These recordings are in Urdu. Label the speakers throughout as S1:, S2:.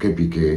S1: KPK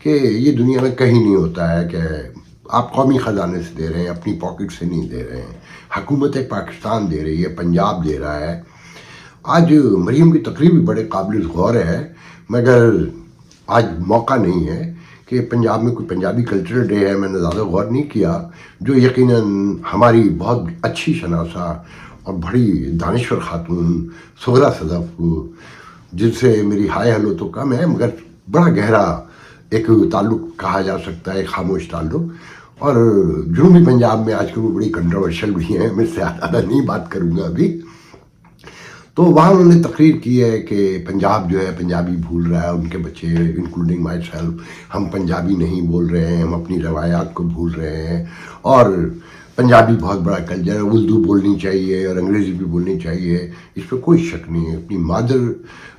S1: کہ یہ دنیا میں کہیں نہیں ہوتا ہے کہ آپ قومی خزانے سے دے رہے ہیں، اپنی پاکٹ سے نہیں دے رہے ہیں، حکومت پاکستان دے رہی ہے، پنجاب دے رہا ہے۔ آج مریم کی تقریر بھی بڑے قابل غور ہے، مگر آج موقع نہیں ہے کہ پنجاب میں کوئی پنجابی کلچرل ڈے ہے، میں نے زیادہ غور نہیں کیا، جو یقیناً ہماری بہت اچھی شناسہ اور بڑی دانشور خاتون سغرا صدف، جن سے میری ہائے ہلو تو کم ہے مگر بڑا گہرا ایک تعلق کہا جا سکتا ہے، ایک خاموش تعلق، اور جنوبی پنجاب میں آج کل وہ بڑی کنٹروورشل بھی ہیں، میں اس سے زیادہ نہیں بات کروں گا ابھی۔ تو وہاں انہوں نے تقریر کی ہے کہ پنجاب جو ہے پنجابی بھول رہا ہے، ان کے بچے انکلوڈنگ مائی سیلف، ہم پنجابی نہیں بول رہے ہیں، ہم اپنی روایات کو بھول رہے ہیں، اور پنجابی بہت بڑا کلچر ہے، اردو بولنی چاہیے اور انگریزی بھی بولنی چاہیے، اس پہ کوئی شک نہیں ہے۔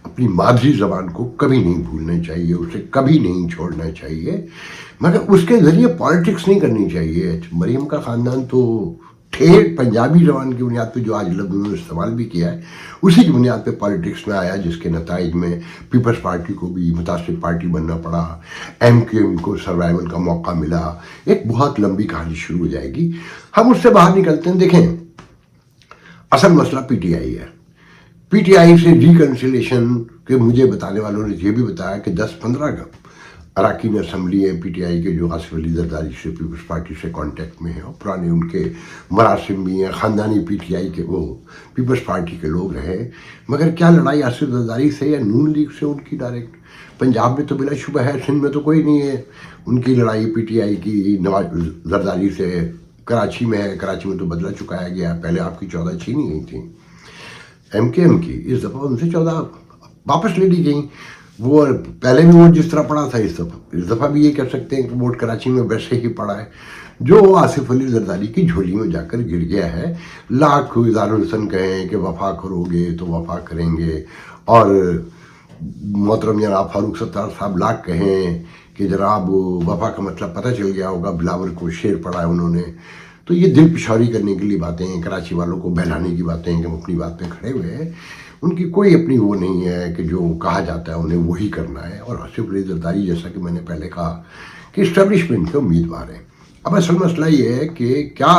S1: اپنی مادری زبان کو کبھی نہیں بھولنا چاہیے، اسے کبھی نہیں چھوڑنا چاہیے، مگر اس کے ذریعے پالیٹکس نہیں کرنی چاہیے۔ مریم کا خاندان تو ٹھیک پنجابی زبان کی بنیاد پہ جو آج لفظ انہوں نے استعمال بھی کیا ہے، اسی کی بنیاد پہ پالیٹکس میں آیا، جس کے نتائج میں پیپلز پارٹی کو بھی متاثر پارٹی بننا پڑا، ایم کو سروائیول کا موقع ملا، ایک بہت لمبی کہانی شروع ہو جائے گی۔ ہم اس سے باہر نکلتے ہیں۔ دیکھیں، اصل مسئلہ پی ٹی آئی ہے۔ پی ٹی آئی سے ریکنسیلیشن کے مجھے بتانے والوں نے یہ بھی بتایا کہ 10-15 اراکین اسمبلی ہیں پی ٹی آئی کے جو آصف علی زرداری سے پیپلز پارٹی سے کانٹیکٹ میں ہیں، اور پرانے ان کے مراسم بھی ہیں، خاندانی پی ٹی آئی کے وہ پیپلز پارٹی کے لوگ رہے، مگر کیا لڑائی آصف زرداری سے یا نون لیگ سے ان کی ڈائریکٹ؟ پنجاب میں تو بلا شبہ ہے، سندھ میں تو کوئی نہیں ہے ان کی لڑائی پی ٹی آئی کی نواز زرداری سے۔ کراچی میں ہے، کراچی میں تو بدلہ چکایا گیا، پہلے آپ کی 14 چھینی گئی تھیں ایم کی، اس دفعہ ان سے 14 واپس لے لی گئیں۔ وہ پہلے بھی ووٹ جس طرح پڑا تھا، اس دفعہ بھی یہ کہہ سکتے ہیں کہ ووٹ کراچی میں ویسے ہی پڑا ہے، جو آصف علی زرداری کی جھولی میں جا کر گر گیا ہے۔ لاکھ اظہار الحسن کہیں کہ وفا کرو گے تو وفا کریں گے، اور محترم جناب فاروق ستار صاحب لاکھ کہیں کہ جناب وفا کا مطلب پتہ چل گیا ہوگا، بلاول کو شعر پڑھا ہے انہوں نے، تو یہ دل پشوری کرنے کے لیے باتیں ہیں، کراچی والوں کو بہلانے کی باتیں ہیں کہ ہم اپنی بات پہ کھڑے ہوئے ہیں۔ ان کی کوئی اپنی وہ نہیں ہے کہ جو کہا جاتا ہے انہیں وہی کرنا ہے، اور آصف علی زرداری جیسا کہ میں نے پہلے کہا کہ اسٹیبلشمنٹ کے امیدوار ہیں۔ اب اصل مسئلہ یہ ہے کہ کیا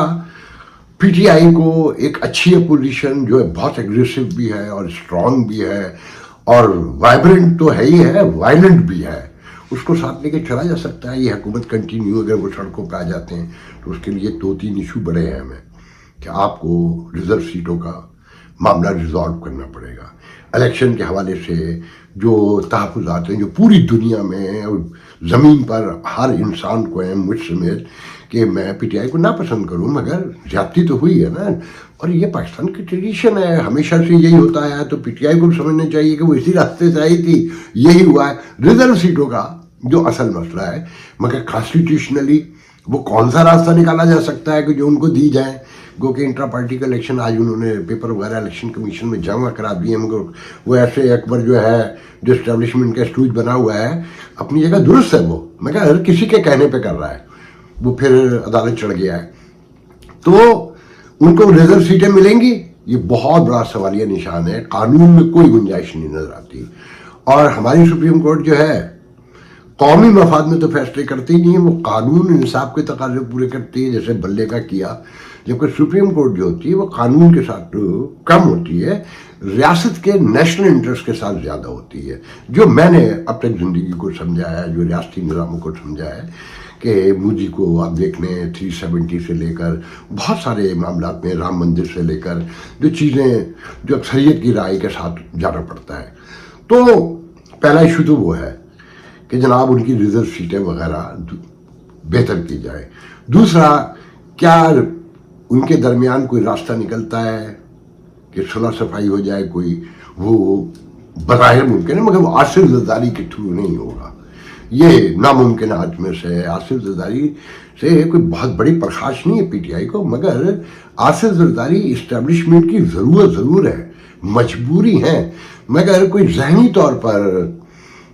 S1: پی ٹی آئی کو ایک اچھی اپوزیشن جو ہے بہت ایگریسو بھی ہے اور اسٹرانگ بھی ہے اور وائبرنٹ تو ہے ہی ہے، وائلنٹ بھی ہے، اس کو ساتھ لے کے چلا جا سکتا ہے؟ یہ حکومت کنٹینیو اگر وہ سڑکوں پہ آ جاتے ہیں تو اس کے لیے 2-3 ایشو بڑے ہیں ہمیں، کہ آپ کو ریزرو سیٹوں کا معاملہ ریزالو کرنا پڑے گا، الیکشن کے حوالے سے جو تحفظات ہیں جو پوری دنیا میں ہیں اور زمین پر ہر انسان کو ہیں، مجھ سمیت، کہ میں پی ٹی آئی کو ناپسند کروں، مگر زیادتی تو ہوئی ہے نا، اور یہ پاکستان کی ٹریڈیشن ہے، ہمیشہ سے یہی ہوتا ہے، تو پی ٹی آئی کو سمجھنا چاہیے کہ وہ اسی راستے سے آئی تھی، یہی ہوا ہے ریزرو سیٹوں کا جو اصل مسئلہ ہے۔ مگر کانسٹیٹیوشنلی وہ کون سا راستہ نکالا جا سکتا ہے کہ جو ان کو دی جائیں؟ گو کہ انٹرا پارٹی کا الیکشن آج انہوں نے پیپر وغیرہ الیکشن کمیشن میں جمع کرا دیے، مگر وہ ایسے اکبر جو ہے جو اسٹیبلشمنٹ کا اسٹوج بنا ہوا ہے، اپنی جگہ درست ہے وہ، مگر ہر کسی کے کہنے پہ کر رہا ہے، وہ پھر عدالت چڑھ گیا ہے، تو ان کو ریزرو سیٹیں ملیں گی؟ یہ بہت بڑا سوالیہ نشان ہے، قانون میں کوئی گنجائش نہیں نظر آتی، اور ہماری سپریم کورٹ جو ہے قومی مفاد میں تو فیصلے کرتی نہیں ہے، وہ قانون انصاف کے تقاضے پورے کرتی ہے، جیسے بلے کا کیا، جبکہ سپریم کورٹ جو ہوتی ہے وہ قانون کے ساتھ کم ہوتی ہے، ریاست کے نیشنل انٹرسٹ کے ساتھ زیادہ ہوتی ہے، جو میں نے اب تک زندگی کو سمجھا ہے، جو ریاستی نظاموں کو سمجھا ہے، کہ مودی کو آپ دیکھ لیں 370 سے لے کر بہت سارے معاملات میں، رام مندر سے لے کر جو چیزیں جو اکثریت کی رائے کے ساتھ جانا پڑتا ہے، تو پہلا ایشو تو وہ ہے کہ جناب ان کی ریزرو سیٹیں وغیرہ بہتر کی جائے۔ دوسرا، کیا ان کے درمیان کوئی راستہ نکلتا ہے کہ صلح صفائی ہو جائے کوئی؟ وہ بظاہر ممکن ہے، مگر وہ آصف زرداری کے تھرو نہیں ہوگا، یہ ناممکنات میں سے ہے۔ آصف زرداری سے کوئی بہت بڑی پرخاش نہیں ہے پی ٹی آئی کو، مگر آصف زرداری اسٹیبلشمنٹ کی ضرورت ضرور ہے، مجبوری ہے، مگر کوئی ذہنی طور پر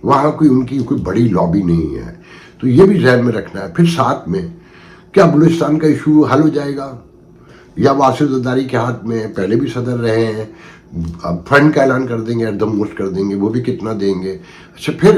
S1: وہاں کوئی ان کی کوئی بڑی لابی نہیں ہے، تو یہ بھی ذہن میں رکھنا ہے۔ پھر ساتھ میں کیا بلوچستان کا ایشو حل ہو جائے گا، یا وہ آصف زرداری کے ہاتھ میں پہلے بھی صدر رہے ہیں، اب فنڈ کا اعلان کر دیں گے، ایٹ دا موسٹ کر دیں گے، وہ بھی کتنا دیں گے؟ اچھا، پھر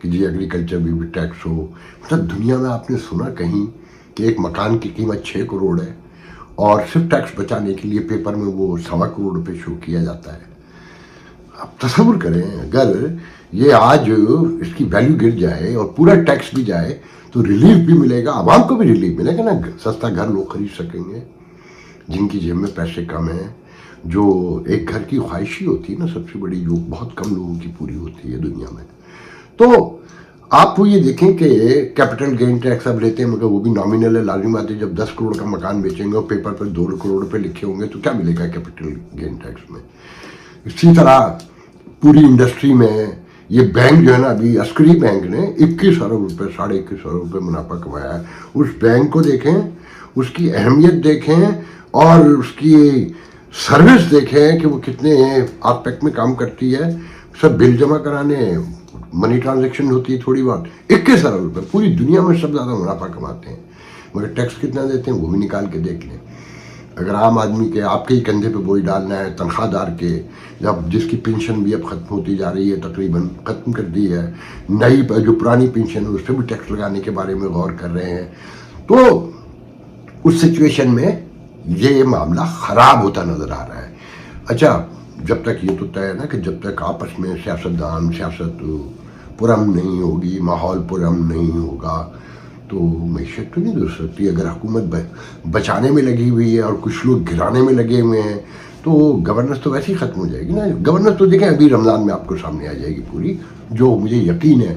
S1: کہ جی ایگریکلچر بھی ٹیکس ہو. مطلب دنیا میں آپ نے سنا کہیں کہ ایک مکان کی قیمت 6 کروڑ ہے اور صرف ٹیکس بچانے کے لیے پیپر میں وہ 1.25 کروڑ روپے شو کیا جاتا ہے؟ آپ تصور کریں اگر یہ آج اس کی ویلیو گر جائے اور پورا ٹیکس بھی جائے تو ریلیف بھی ملے گا, عوام کو بھی ریلیف ملے گا نا, سستا گھر لوگ خرید سکیں گے جن کی جیب میں پیسے کم ہیں. جو ایک گھر کی خواہشی ہوتی ہے نا سب سے بڑی, جو بہت کم لوگوں کی پوری ہوتی ہے دنیا میں. تو آپ یہ دیکھیں کہ کیپٹل گین ٹیکس اب لیتے ہیں مگر وہ بھی نامینل ہے. لازمی بات ہے جب 10 کروڑ کا مکان بیچیں گے اور پیپر پر 2 کروڑ روپے لکھے ہوں گے تو کیا ملے گا کیپٹل گین ٹیکس میں. اسی طرح پوری انڈسٹری میں یہ بینک جو ہے نا, ابھی عسکری بینک نے 21 ارب روپے 21.5 ارب روپے منافع کمایا ہے. اس بینک کو دیکھیں, اس کی اہمیت دیکھیں اور اس کی سروس دیکھیں کہ وہ کتنے آسپیکٹ میں کام کرتی ہے. سب بل جمع کرانے, منی ٹرانزیکشن ہوتی ہے تھوڑی بہت, 21 ارب روپے پوری دنیا میں سب زیادہ منافع کماتے ہیں. مگر ٹیکس کتنا دیتے ہیں وہ بھی نکال کے دیکھ لیں. اگر عام آدمی کے آپ کے ہی کندھے پہ بوجھ ڈالنا ہے, تنخواہ دار کے, جب جس کی پینشن بھی اب ختم ہوتی جا رہی ہے, تقریباً ختم کر دی ہے, نئی جو پرانی پینشن ہے اس پہ بھی ٹیکس لگانے کے بارے میں غور کر رہے ہیں, تو اس سچویشن میں یہ معاملہ خراب ہوتا نظر آ رہا ہے. اچھا, جب تک یہ تو طے ہے نا کہ جب تک آپس میں سیاستدان سیاست پرامن نہیں ہوگی, ماحول پرامن نہیں ہوگا تو معیشت تو نہیں در سکتی. اگر حکومت بچانے میں لگی ہوئی ہے اور کچھ لوگ گرانے میں لگے ہوئے ہیں تو گورننس تو ویسے ہی ختم ہو جائے گی نا. گورننس تو دیکھیں ابھی رمضان میں آپ کو سامنے آ جائے گی پوری, جو مجھے یقین ہے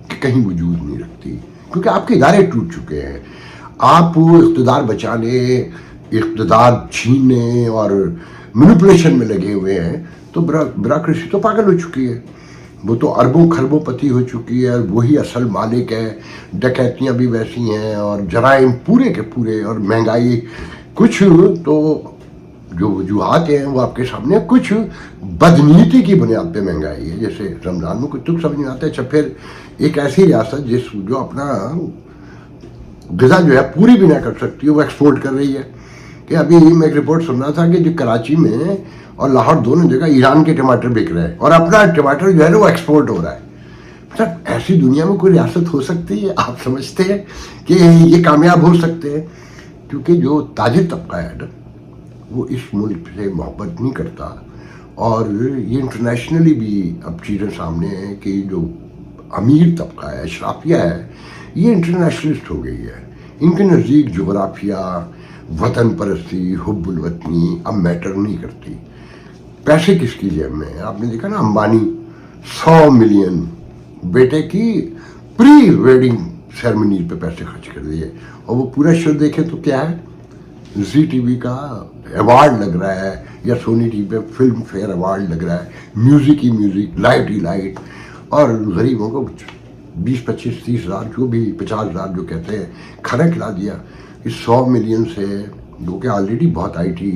S1: کہ کہیں وجود نہیں رکھتی, کیونکہ آپ کے ادارے ٹوٹ چکے ہیں. آپ اقتدار بچانے, اقتدار چھیننے اور مینپولیشن میں لگے ہوئے ہیں تو بیوروکریسی تو پاگل ہو چکی ہے. وہ تو اربوں خربوں پتی ہو چکی ہے, وہی اصل مالک ہے. ڈکیتیاں بھی ویسی ہیں اور جرائم پورے کے پورے, اور مہنگائی کچھ تو جو وجوہات ہیں وہ آپ کے سامنے, کچھ بدنیتی کی بنیاد پہ مہنگائی ہے. جیسے رمضان میں کچھ تک سمجھ نہیں آتا ہے. اچھا, پھر ایک ایسی ریاست جو اپنا غذا جو ہے پوری بھی نہ کر سکتی ہے, وہ ایکسپورٹ کر رہی ہے. کہ ابھی میں ایک رپورٹ سن رہا تھا کہ جو کراچی میں اور لاہور دونوں جگہ ایران کے ٹماٹر بک رہے ہیں اور اپنا ٹماٹر جو ہے نا وہ ایکسپورٹ ہو رہا ہے. مطلب ایسی دنیا میں کوئی ریاست ہو سکتی ہے؟ آپ سمجھتے ہیں کہ یہ کامیاب ہو سکتے ہیں؟ کیونکہ جو تاجر طبقہ ہے نا وہ اس ملک سے محبت نہیں کرتا, اور یہ انٹرنیشنلی بھی اب چیزیں سامنے ہیں کہ جو امیر طبقہ ہے, اشرافیہ ہے, یہ انٹرنیشنلسٹ ہو گئی ہے. ان کے نزدیک جغرافیہ, وطن پرستی, حب الوطنی اب میٹر نہیں کرتی. پیسے کس کی جیب میں ہے؟ آپ نے دیکھا نا امبانی 100 ملین بیٹے کی پری ویڈنگ سیرمنی پہ پیسے خرچ کر دیے, اور وہ پورا شو دیکھیں تو کیا ہے, زی ٹی وی کا ایوارڈ لگ رہا ہے یا سونی ٹی وی پہ فلم فیئر ایوارڈ لگ رہا ہے, میوزک ہی میوزک, لائٹ ہی لائٹ, اور غریبوں کو 20, 25, 30 ہزار جو بھی 50 ہزار جو کہتے ہیں کھانا کھلا دیا. اس 100 ملین سے جو کہ آلریڈی بہت آئی ٹی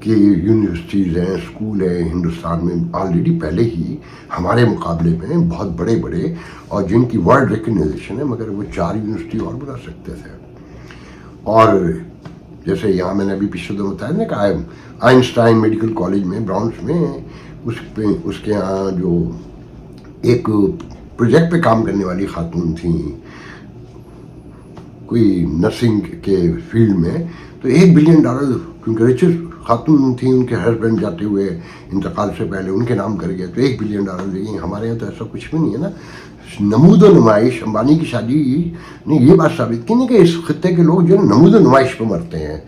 S1: کی یونیورسٹیز ہیں, اسکول ہیں ہندوستان میں آلریڈی پہلے ہی ہمارے مقابلے میں بہت بڑے بڑے, اور جن کی ورلڈ ریکگنائزیشن ہے, مگر وہ 4 یونیورسٹی اور بنا سکتے تھے. اور جیسے یہاں میں نے ابھی پچھلے دن بتایا نا کہ آئنسٹائن میڈیکل کالج میں برانس میں اس کے یہاں جو ایک پروجیکٹ پہ کام کرنے والی خاتون تھیں کوئی نرسنگ کے فیلڈ میں, تو $1 بلین کیونکہ ریچر خاتون تھیں, ان کے ہسبینڈ جاتے ہوئے انتقال سے پہلے ان کے نام کر گئے, تو $1 بلین دے گئے. ہمارے یہاں تو ایسا کچھ بھی نہیں ہے نا. نمود و نمائش, امبانی کی شادی نے یہ بات ثابت کی نہیں کہ اس خطے کے لوگ جو ہے نمود و نمائش پہ مرتے ہیں,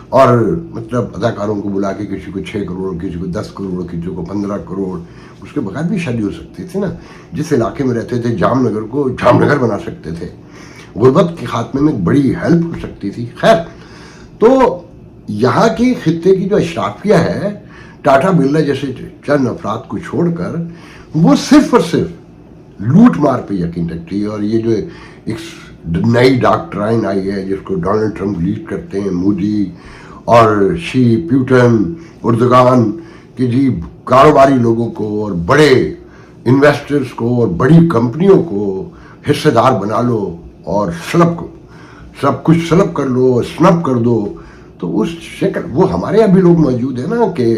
S1: اور مطلب اداکاروں کو بلا کے کسی کو 6 کروڑ, کسی کو 10 کروڑ, کسی کو 15 کروڑ, اس کے بغیر بھی شادی ہو سکتی تھی نا. جس علاقے میں رہتے تھے جام نگر کو جام نگر بنا سکتے تھے, غربت کے خاتمے میں بڑی ہیلپ ہو سکتی تھی. خیر, تو یہاں کی خطے کی جو اشرافیہ ہے, ٹاٹا برلا جیسے چند افراد کو چھوڑ کر, وہ صرف اور صرف لوٹ مار پہ یقین رکھتی ہے. اور یہ جو ایک نئی ڈاکٹرائن آئی ہے جس کو ڈونلڈ ٹرمپ لیڈ کرتے ہیں, مودی اور شی پیوٹن, اردگان, کہ جی کاروباری لوگوں کو اور بڑے انویسٹرز کو اور بڑی کمپنیوں کو حصے دار بنا لو اور سب کچھ سلب کر لو, سنب کر دو. تو اس شکل وہ ہمارے یہاں بھی لوگ موجود ہیں نا کہ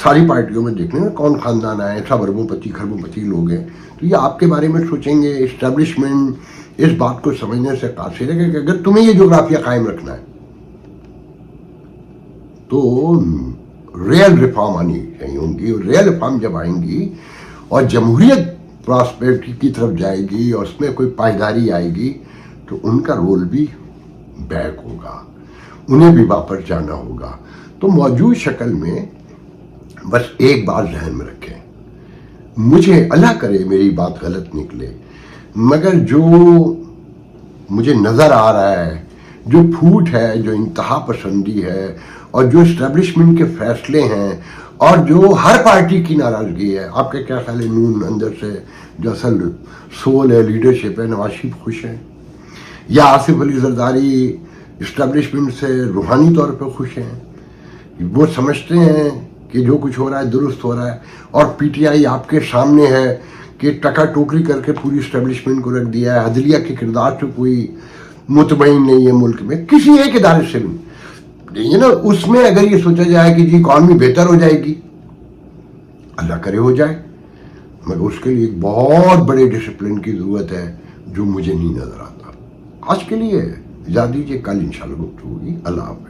S1: ساری پارٹیوں میں دیکھ لیں کون خاندان آئے, سب اربوں پتی خربوں پتی لوگ ہیں, تو یہ آپ کے بارے میں سوچیں گے. اسٹیبلشمنٹ اس بات کو سمجھنے سے قاصر ہے کہ اگر تمہیں یہ جغرافیہ قائم رکھنا ہے تو ریئل ریفارم آنی چاہیے ہوں گی, اور ریئل ریفارم جب آئیں گی اور جمہوریت پراسپیرٹی کی طرف جائے گی اور اس میں کوئی پائیداری آئے گی تو ان کا رول بھی بیک ہوگا, انہیں بھی واپس جانا ہوگا. تو موجود شکل میں بس ایک بات ذہن میں رکھیں, مجھے اللہ کرے میری بات غلط نکلے, مگر جو مجھے نظر آ رہا ہے, جو پھوٹ ہے, جو انتہا پسندی ہے, اور جو اسٹیبلشمنٹ کے فیصلے ہیں, اور جو ہر پارٹی کی ناراضگی ہے, آپ کا کیا خیال ہے نون اندر سے جو اصل سول ہے, لیڈرشپ ہے, نواز شریف خوش ہیں, یا آصف علی زرداری اسٹیبلشمنٹ سے روحانی طور پہ خوش ہیں؟ وہ سمجھتے ہیں کہ جو کچھ ہو رہا ہے درست ہو رہا ہے, اور پی ٹی آئی آپ کے سامنے ہے کہ ٹکا ٹوکری کر کے پوری اسٹیبلشمنٹ کو رکھ دیا ہے. عدلیہ کے کردار سے کوئی مطمئن نہیں ہے ملک میں کسی ایک ادارے سے بھی. اس میں اگر یہ سوچا جائے کہ جی اکانومی بہتر ہو جائے گی, اللہ کرے ہو جائے, مگر اس کے لیے ایک بہت بڑے ڈسپلن کی ضرورت ہے جو مجھے نہیں نظر آتا. آج کے لیے اجازت دیجیے, کل انشاءاللہ گفتگو ہوگی. اللہ حافظ.